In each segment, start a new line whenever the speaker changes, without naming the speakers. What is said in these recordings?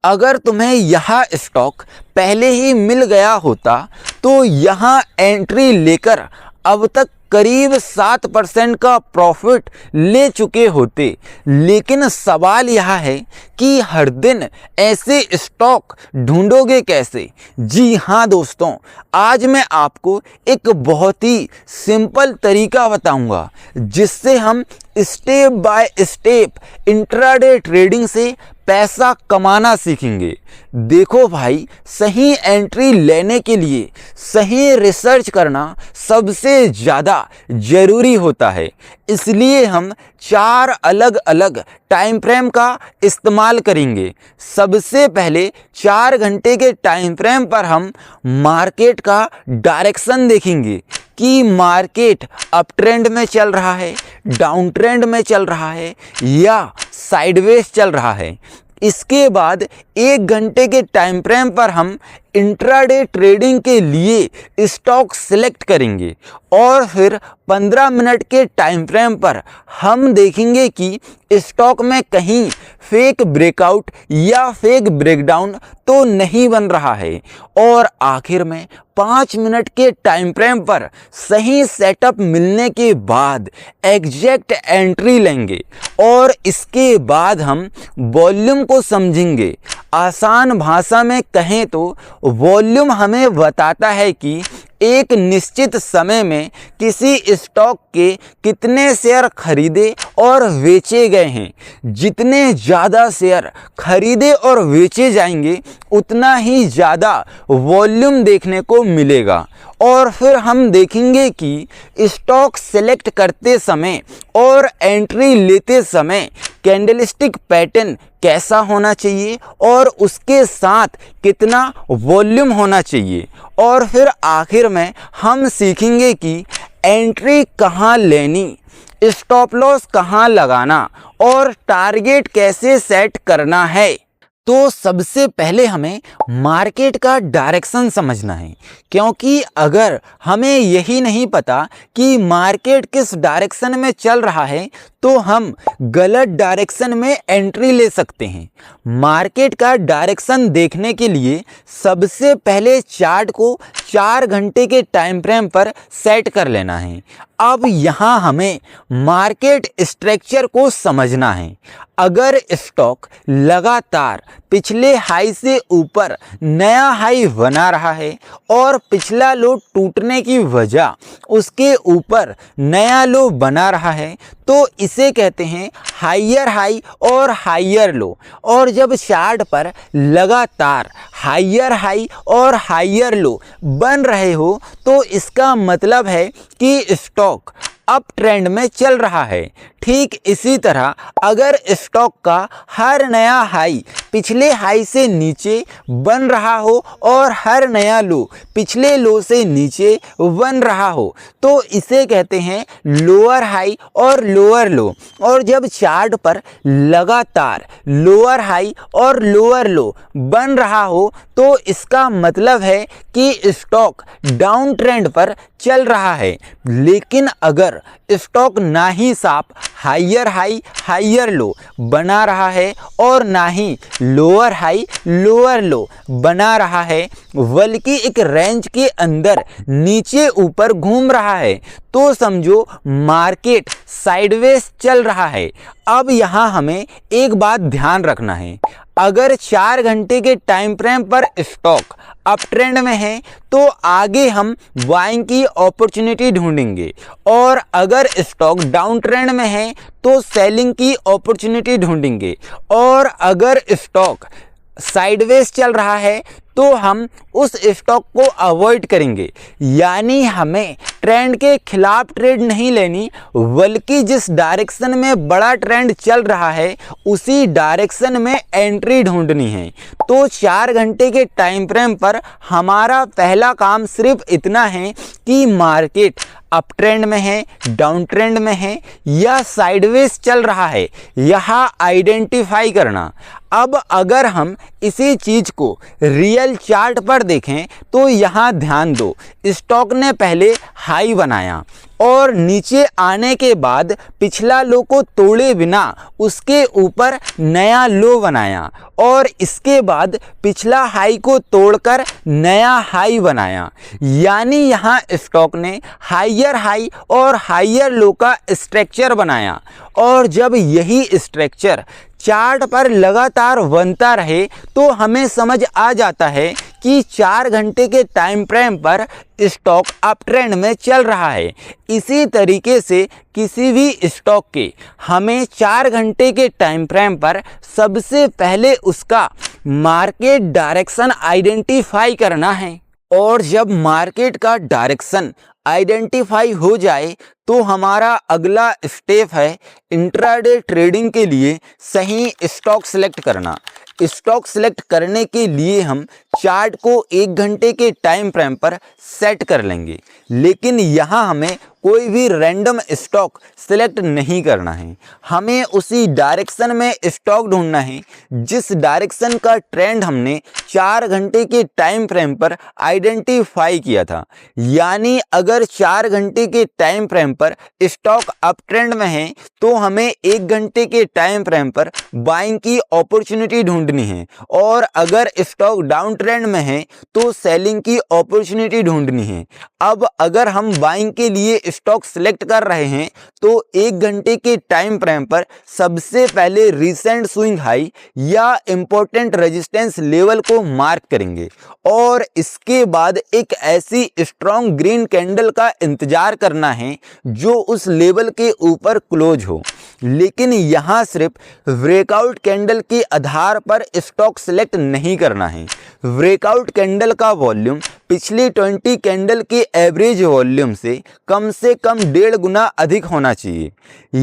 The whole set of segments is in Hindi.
अगर तुम्हें यह स्टॉक पहले ही मिल गया होता तो यहाँ एंट्री लेकर अब तक करीब 7% का प्रॉफिट ले चुके होते। लेकिन सवाल यह है कि हर दिन ऐसे स्टॉक ढूंढोगे कैसे। जी हाँ दोस्तों, आज मैं आपको एक बहुत ही सिंपल तरीका बताऊंगा जिससे हम step by step intraday trading से पैसा कमाना सीखेंगे। देखो भाई, सही एंट्री लेने के लिए सही रिसर्च करना सबसे ज़्यादा ज़रूरी होता है। इसलिए हम 4 अलग अलग टाइम फ्रेम का इस्तेमाल करेंगे। सबसे पहले 4 घंटे के टाइम फ्रेम पर हम मार्केट का डायरेक्शन देखेंगे कि मार्केट अप ट्रेंड में चल रहा है, डाउन ट्रेंड में चल रहा है या साइडवेज चल रहा है। इसके बाद 1 घंटे के टाइम फ्रेम पर हम इंट्राडे ट्रेडिंग के लिए स्टॉक सिलेक्ट करेंगे और फिर 15 मिनट के टाइम फ्रेम पर हम देखेंगे कि स्टॉक में कहीं फेक ब्रेकआउट या फेक ब्रेकडाउन तो नहीं बन रहा है। और आखिर में 5 मिनट के टाइम फ्रेम पर सही सेटअप मिलने के बाद एग्जैक्ट एंट्री लेंगे और इसके बाद हम वॉल्यूम को समझेंगे। आसान भाषा में कहें तो वॉल्यूम हमें बताता है कि एक निश्चित समय में किसी स्टॉक के कितने शेयर खरीदे और बेचे गए हैं। जितने ज़्यादा शेयर खरीदे और बेचे जाएंगे उतना ही ज़्यादा वॉल्यूम देखने को मिलेगा। और फिर हम देखेंगे कि स्टॉक सेलेक्ट करते समय और एंट्री लेते समय कैंडलस्टिक पैटर्न कैसा होना चाहिए और उसके साथ कितना वॉल्यूम होना चाहिए। और फिर आखिर में हम सीखेंगे कि एंट्री कहाँ लेनी, स्टॉप लॉस कहाँ लगाना और टारगेट कैसे सेट करना है। तो सबसे पहले हमें मार्केट का डायरेक्शन समझना है, क्योंकि अगर हमें यही नहीं पता कि मार्केट किस डायरेक्शन में चल रहा है तो हम गलत डायरेक्शन में एंट्री ले सकते हैं। मार्केट का डायरेक्शन देखने के लिए सबसे पहले चार्ट को 4 घंटे के टाइम फ्रेम पर सेट कर लेना है। अब यहाँ हमें मार्केट स्ट्रक्चर को समझना है। अगर स्टॉक लगातार पिछले हाई से ऊपर नया हाई बना रहा है और पिछला लो टूटने की वजह उसके ऊपर नया लो बना रहा है तो इसे कहते हैं हायर हाई और हायर लो। और जब चार्ट पर लगातार हायर हाई और हायर लो बन रहे हो तो इसका मतलब है कि स्टॉक अप ट्रेंड में चल रहा है। ठीक इसी तरह अगर स्टॉक का हर नया हाई पिछले हाई से नीचे बन रहा हो और हर नया लो पिछले लो से नीचे बन रहा हो तो इसे कहते हैं लोअर हाई और लोअर लो। और जब चार्ट पर लगातार लोअर हाई और लोअर लो बन रहा हो तो इसका मतलब है कि स्टॉक डाउन ट्रेंड पर चल रहा है। लेकिन अगर स्टॉक ना ही साफ हायर हाई हायर लो बना रहा है और ना ही लोअर हाई लोअर लो बना रहा है बल्कि एक रेंज के अंदर नीचे ऊपर घूम रहा है तो समझो मार्केट साइडवेज चल रहा है। अब यहाँ हमें एक बात ध्यान रखना है, अगर 4 घंटे के टाइम फ्रेम पर स्टॉक अप ट्रेंड में है तो आगे हम बाइंग की अपॉर्चुनिटी ढूंढेंगे और अगर स्टॉक डाउन ट्रेंड में है तो सेलिंग की अपॉर्चुनिटी ढूंढेंगे और अगर स्टॉक साइडवेज चल रहा है तो हम उस स्टॉक को अवॉइड करेंगे। यानी हमें ट्रेंड के खिलाफ ट्रेड नहीं लेनी बल्कि जिस डायरेक्शन में बड़ा ट्रेंड चल रहा है उसी डायरेक्शन में एंट्री ढूंढनी है। तो 4 घंटे के टाइम फ्रेम पर हमारा पहला काम सिर्फ इतना है कि मार्केट अप ट्रेंड में है, डाउन ट्रेंड में है या साइडवेज चल रहा है, यह आइडेंटिफाई करना। अब अगर हम इसी चीज़ को रियल चार्ट पर देखें तो यहाँ ध्यान दो, स्टॉक ने पहले हाई बनाया और नीचे आने के बाद पिछला लो को तोड़े बिना उसके ऊपर नया लो बनाया और इसके बाद पिछला हाई को तोड़कर नया हाई बनाया। यानी यहाँ स्टॉक ने हायर हाई और हायर लो का स्ट्रक्चर बनाया और जब यही स्ट्रक्चर चार्ट पर लगातार बनता रहे तो हमें समझ आ जाता है कि 4 घंटे के टाइम फ्रेम पर स्टॉक अप ट्रेंड में चल रहा है। इसी तरीके से किसी भी स्टॉक के हमें 4 घंटे के टाइम फ्रेम पर सबसे पहले उसका मार्केट डायरेक्शन आइडेंटिफाई करना है और जब मार्केट का डायरेक्शन आइडेंटिफाई हो जाए तो हमारा अगला स्टेप है इंट्राडे ट्रेडिंग के लिए सही स्टॉक सेलेक्ट करना। स्टॉक सेलेक्ट करने के लिए हम चार्ट को 1 घंटे के टाइम फ्रेम पर सेट कर लेंगे, लेकिन यहाँ हमें कोई भी रैंडम स्टॉक सेलेक्ट नहीं करना है। हमें उसी डायरेक्शन में स्टॉक ढूंढना है जिस डायरेक्शन का ट्रेंड हमने 4 घंटे के टाइम फ्रेम पर आइडेंटिफाई किया था। यानी अगर 4 घंटे के टाइम फ्रेम पर स्टॉक अप ट्रेंड में है तो हमें 1 घंटे के टाइम फ्रेम पर बाइंग की अपॉर्चुनिटी ढूंढनी है और अगर स्टॉक डाउन ट्रेंड में है तो सेलिंग की अपॉर्चुनिटी ढूंढनी है। अब अगर हम बाइंग के लिए स्टॉक सिलेक्ट कर रहे हैं तो 1 घंटे के टाइम फ्रेम पर सबसे पहले रीसेंट स्विंग हाई या इंपॉर्टेंट रेजिस्टेंस लेवल को मार्क करेंगे और इसके बाद एक ऐसी स्ट्रॉन्ग ग्रीन कैंडल का इंतजार करना है जो उस लेवल के ऊपर क्लोज हो। लेकिन यहाँ सिर्फ ब्रेकआउट कैंडल के आधार पर स्टॉक सिलेक्ट नहीं करना है। ब्रेकआउट कैंडल का वॉल्यूम पिछली 20 कैंडल के एवरेज वॉल्यूम से कम 1.5 गुना अधिक होना चाहिए।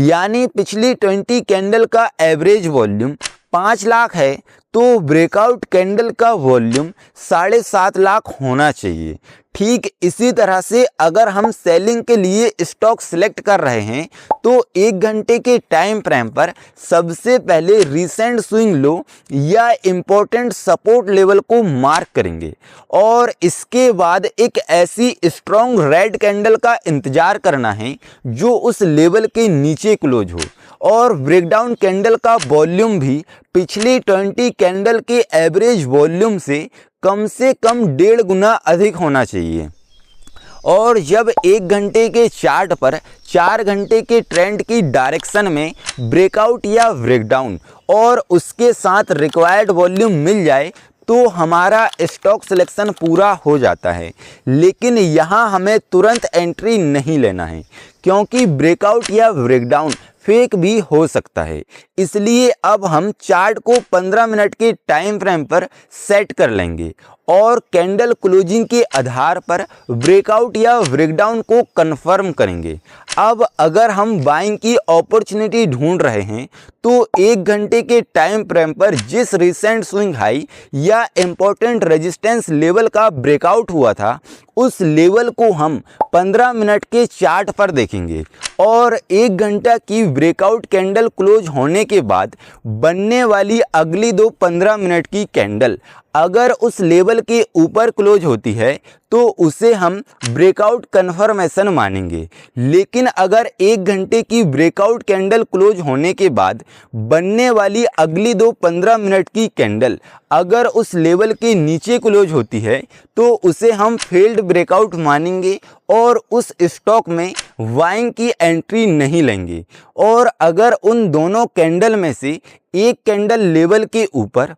यानी पिछली 20 कैंडल का एवरेज वॉल्यूम 5 लाख है तो ब्रेकआउट कैंडल का वॉल्यूम 7.5 लाख होना चाहिए। ठीक इसी तरह से अगर हम सेलिंग के लिए स्टॉक सिलेक्ट कर रहे हैं तो 1 घंटे के टाइम फ्रेम पर सबसे पहले रीसेंट स्विंग लो या इंपॉर्टेंट सपोर्ट लेवल को मार्क करेंगे और इसके बाद एक ऐसी स्ट्रॉन्ग रेड कैंडल का इंतजार करना है जो उस लेवल के नीचे क्लोज हो और ब्रेकडाउन कैंडल का वॉल्यूम भी पिछली 20 कैंडल के एवरेज वॉल्यूम से कम 1.5 गुना अधिक होना चाहिए। और जब 1 घंटे के चार्ट पर 4 घंटे के ट्रेंड की डायरेक्शन में ब्रेकआउट या ब्रेकडाउन और उसके साथ रिक्वायर्ड वॉल्यूम मिल जाए तो हमारा स्टॉक सिलेक्शन पूरा हो जाता है। लेकिन यहाँ हमें तुरंत एंट्री नहीं लेना है क्योंकि ब्रेकआउट या ब्रेकडाउन फेक भी हो सकता है। इसलिए अब हम चार्ट को 15 मिनट के टाइम फ्रेम पर सेट कर लेंगे और कैंडल क्लोजिंग के आधार पर ब्रेकआउट या ब्रेकडाउन को कंफर्म करेंगे। अब अगर हम बाइंग की अपॉर्चुनिटी ढूंढ रहे हैं तो 1 घंटे के टाइम फ्रेम पर जिस रिसेंट स्विंग हाई या इंपॉर्टेंट रेजिस्टेंस लेवल का ब्रेकआउट हुआ था उस लेवल को हम 15 मिनट के चार्ट पर देखेंगे और 1 घंटा की ब्रेकआउट कैंडल क्लोज होने के बाद बनने वाली अगली 15 मिनट की कैंडल अगर उस लेवल के ऊपर क्लोज होती है तो उसे हम ब्रेकआउट कन्फर्मेशन मानेंगे। लेकिन अगर 1 घंटे की ब्रेकआउट कैंडल क्लोज होने के बाद बनने वाली अगली 15 मिनट की कैंडल अगर उस लेवल के नीचे क्लोज होती है तो उसे हम फेल्ड ब्रेकआउट मानेंगे और उस स्टॉक में बाइंग की एंट्री नहीं लेंगे। और अगर उन दोनों कैंडल में से एक कैंडल लेवल के ऊपर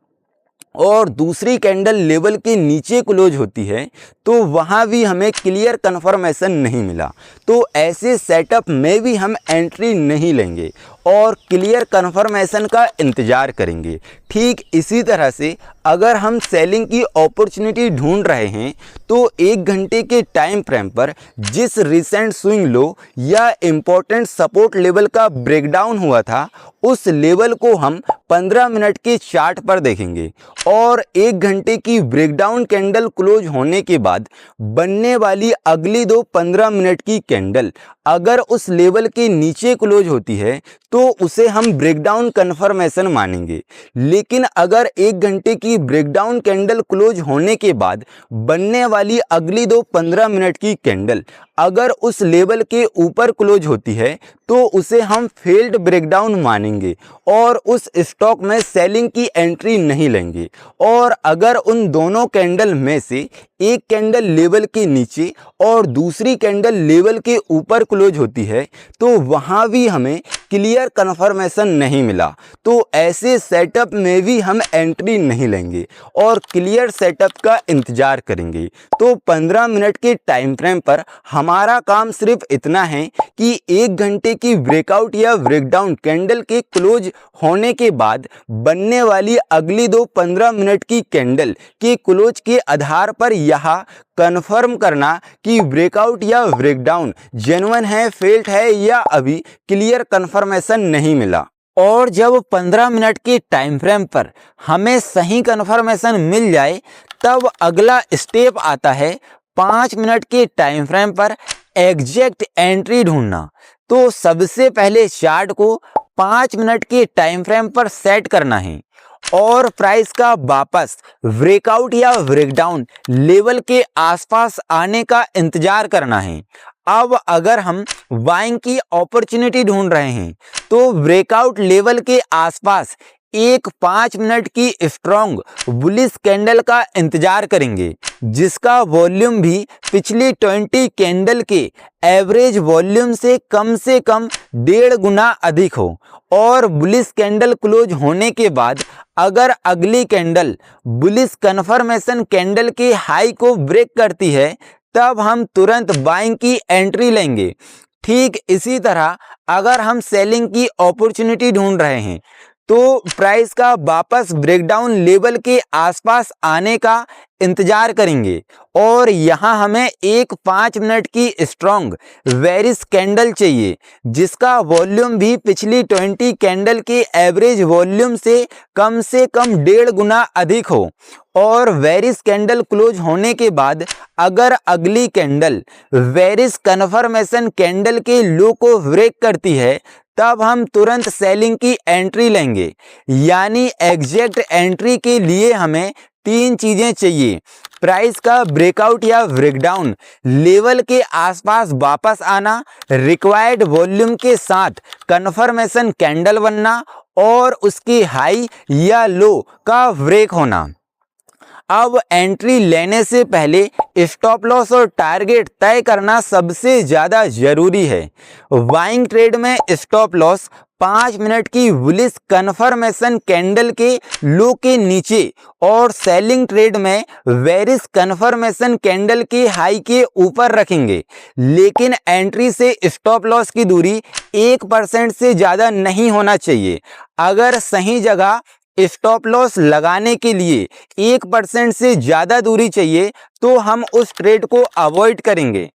और दूसरी कैंडल लेवल के नीचे क्लोज होती है तो वहाँ भी हमें क्लियर कन्फर्मेशन नहीं मिला, तो ऐसे सेटअप में भी हम एंट्री नहीं लेंगे और क्लियर कन्फर्मेशन का इंतज़ार करेंगे। ठीक इसी तरह से अगर हम सेलिंग की अपॉर्चुनिटी ढूंढ रहे हैं तो 1 घंटे के टाइम फ्रेम पर जिस रिसेंट स्विंग लो या इम्पोर्टेंट सपोर्ट लेवल का ब्रेकडाउन हुआ था, उस लेवल को हम 15 मिनट के चार्ट पर देखेंगे और 1 घंटे की ब्रेकडाउन कैंडल क्लोज होने के बाद बनने वाली अगली दो 15 मिनट की कैंडल अगर उस लेवल के नीचे क्लोज होती है तो उसे हम ब्रेकडाउन कन्फर्मेशन मानेंगे। लेकिन अगर 1 घंटे की ब्रेकडाउन कैंडल क्लोज होने के बाद बनने वाली अगली दो 15 मिनट की कैंडल अगर उस लेवल के ऊपर क्लोज होती है तो उसे हम फेल्ड ब्रेकडाउन मानेंगे और उस स्टॉक में सेलिंग की एंट्री नहीं लेंगे। और अगर उन दोनों कैंडल में से एक कैंडल लेवल के नीचे और दूसरी कैंडल लेवल के ऊपर क्लोज होती है तो वहां भी हमें क्लियर कन्फर्मेशन नहीं मिला, तो ऐसे सेटअप में भी हम एंट्री नहीं लेंगे और क्लियर सेटअप का इंतजार करेंगे। तो 15 मिनट के टाइम फ्रेम पर हमारा काम सिर्फ इतना है कि 1 घंटे की ब्रेकआउट या ब्रेकडाउन कैंडल के क्लोज होने के बाद बनने वाली अगली दो 15 मिनट की कैंडल के क्लोज के आधार पर यह कन्फर्म करना कि ब्रेकआउट या ब्रेकडाउन जेन्युइन है, फेल्ड है या अभी क्लियर कन्फर्मेशन नहीं मिला। और जब 15 मिनट के टाइम फ्रेम पर हमें सही कन्फर्मेशन मिल जाए तब अगला स्टेप आता है 5 मिनट के टाइम फ्रेम पर एग्जैक्ट एंट्री ढूंढना। तो सबसे पहले चार्ट को 5 मिनट के टाइम फ्रेम पर सेट करना है और प्राइस का वापस ब्रेकआउट या ब्रेकडाउन लेवल के आसपास आने का इंतजार करना है। अब अगर हम बाइंग की अपॉर्चुनिटी ढूंढ रहे हैं तो ब्रेकआउट लेवल के आसपास एक 5 मिनट की स्ट्रॉन्ग बुलिश कैंडल का इंतजार करेंगे जिसका वॉल्यूम भी पिछली 20 कैंडल के एवरेज वॉल्यूम से कम 1.5 गुना अधिक हो। और बुलिश कैंडल क्लोज होने के बाद अगर अगली कैंडल बुलिश कन्फर्मेशन कैंडल के हाई को ब्रेक करती है तब हम तुरंत बाइंग की एंट्री लेंगे। ठीक इसी तरह अगर हम सेलिंग की अपॉर्चुनिटी ढूंढ रहे हैं तो प्राइस का वापस ब्रेकडाउन लेवल के आसपास आने का इंतजार करेंगे और यहाँ हमें एक 5 मिनट की स्ट्रॉन्ग बेरिश कैंडल चाहिए जिसका वॉल्यूम भी पिछली 20 कैंडल के एवरेज वॉल्यूम से कम 1.5 गुना अधिक हो। और बेरिश कैंडल क्लोज होने के बाद अगर अगली कैंडल बेरिश कन्फर्मेशन कैंडल के लो को ब्रेक करती है तब हम तुरंत सेलिंग की एंट्री लेंगे। यानी एग्जैक्ट एंट्री के लिए हमें 3 चीजें चाहिए: प्राइस का ब्रेकआउट या ब्रेकडाउन लेवल के आसपास वापस आना, रिक्वायर्ड वॉल्यूम के साथ कन्फर्मेशन कैंडल बनना और उसकी हाई या लो का ब्रेक होना। अब एंट्री लेने से पहले स्टॉप लॉस और टारगेट तय करना सबसे ज़्यादा जरूरी है। बाइंग ट्रेड में स्टॉप लॉस 5 मिनट की बुलिश कन्फर्मेशन कैंडल के लो के नीचे और सेलिंग ट्रेड में बेरिश कन्फर्मेशन कैंडल के हाई के ऊपर रखेंगे। लेकिन एंट्री से स्टॉप लॉस की दूरी 1% से ज़्यादा नहीं होना चाहिए। अगर सही जगह स्टॉप लॉस लगाने के लिए 1% से ज़्यादा दूरी चाहिए तो हम उस ट्रेड को अवॉइड करेंगे।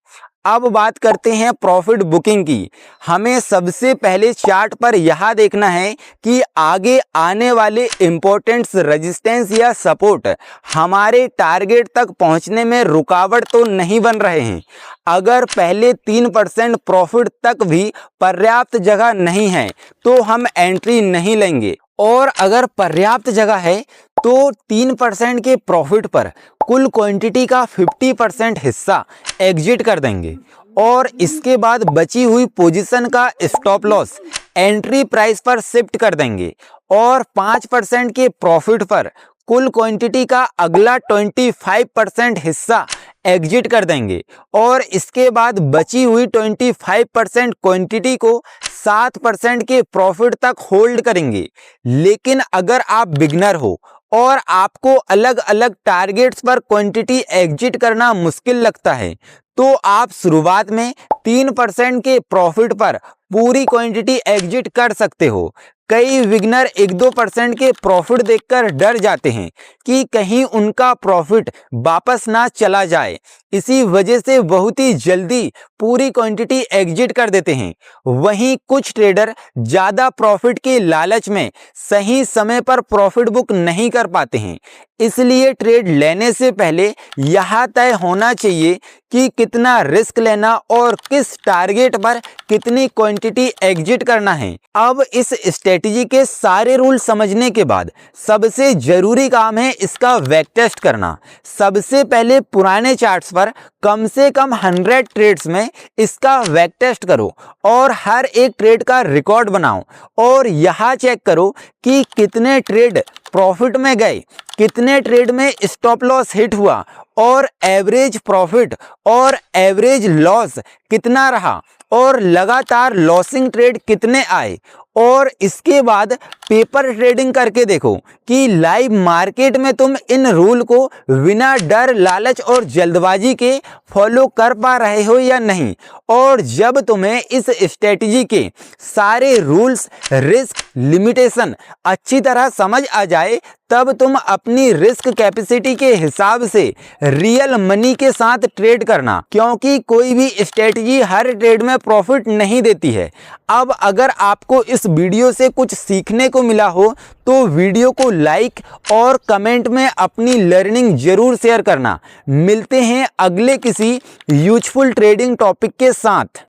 अब बात करते हैं प्रॉफिट बुकिंग की। हमें सबसे पहले चार्ट पर यह देखना है कि आगे आने वाले इम्पोर्टेंट्स रेजिस्टेंस या सपोर्ट हमारे टारगेट तक पहुंचने में रुकावट तो नहीं बन रहे हैं। अगर पहले 3% प्रॉफिट तक भी पर्याप्त जगह नहीं है तो हम एंट्री नहीं लेंगे और अगर पर्याप्त जगह है तो 3% के प्रॉफिट पर कुल क्वांटिटी का 50% हिस्सा एग्जिट कर देंगे और इसके बाद बची हुई पोजीशन का स्टॉप लॉस एंट्री प्राइस पर शिफ्ट कर देंगे और 5% के प्रॉफिट पर कुल क्वांटिटी का अगला 25% हिस्सा एग्जिट कर देंगे और इसके बाद बची हुई 25% क्वांटिटी को 7% के प्रॉफिट तक होल्ड करेंगे। लेकिन अगर आप बिगनर हो और आपको अलग अलग टारगेट्स पर क्वांटिटी एग्जिट करना मुश्किल लगता है तो आप शुरुआत में 3% के प्रॉफिट पर पूरी क्वांटिटी एग्जिट कर सकते हो। कई बिगनर 1-2% के प्रॉफिट देखकर डर जाते हैं कि कहीं उनका प्रॉफिट वापस ना चला जाए। इसी वजह से बहुत ही जल्दी पूरी क्वांटिटी एग्जिट कर देते हैं। वहीं कुछ ट्रेडर ज़्यादा प्रॉफिट के लालच में सही समय पर प्रॉफिट बुक नहीं कर पाते हैं। इसलिए ट्रेड लेने से पहले यह तय होना चाहिए कि कितना रिस्क लेना और किस टारगेट पर कितनी क्वांटिटी एग्जिट करना है। अब इस स्ट्रेटजी के सारे रूल समझने के बाद सबसे जरूरी काम है इसका बैक टेस्ट करना। सबसे पहले पुराने चार्ट्स पर कम से कम 100 ट्रेड्स में इसका बैक टेस्ट करो और हर एक ट्रेड का रिकॉर्ड बनाओ और यह चेक करो कि कितने ट्रेड प्रॉफिट में गए, कितने ट्रेड में स्टॉप लॉस हिट हुआ और एवरेज प्रॉफिट और एवरेज लॉस कितना रहा और लगातार लॉसिंग ट्रेड कितने आए। और इसके बाद पेपर ट्रेडिंग करके देखो कि लाइव मार्केट में तुम इन रूल को बिना डर, लालच और जल्दबाजी के फॉलो कर पा रहे हो या नहीं। और जब तुम्हें इस स्ट्रेटजी के सारे रूल्स, रिस्क, लिमिटेशन अच्छी तरह समझ आ जाए तब तुम अपनी रिस्क कैपेसिटी के हिसाब से रियल मनी के साथ ट्रेड करना, क्योंकि कोई भी स्ट्रेटजी हर ट्रेड में प्रॉफिट नहीं देती है। अब अगर आपको इस वीडियो से कुछ सीखने को मिला हो तो वीडियो को लाइक और कमेंट में अपनी लर्निंग जरूर शेयर करना। मिलते हैं अगले किसी यूजफुल ट्रेडिंग टॉपिक के साथ।